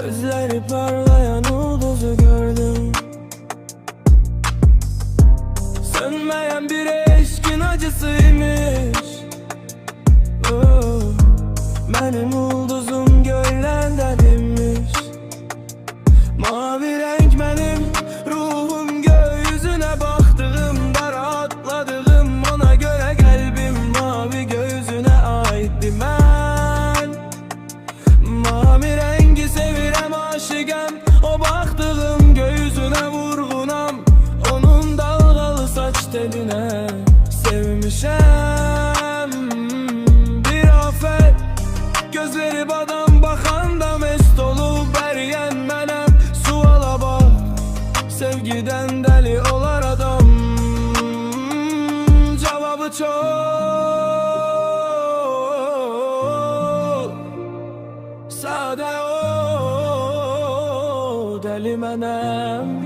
Gözleri parlayan ulduzu gördüm. Sönmeyen bir eşkin acısıymış. Benim ulduzum göllenden inmiş. Mavi renk benim ruhum, gökyüzüne baktığımda rahatladığım, ona göre kalbim mavi göğsüne aitti ben. Mavi rengi sevirem, aşıgam, o baktığım göğsüne vurgunam, onun dalgalı saç teline sevmişem. Bir afet, gözleri badam bakanda mest olup eriyen menem. Suala bak, sevgiden deli olar adam. Cevabı çok sade, o deli menem.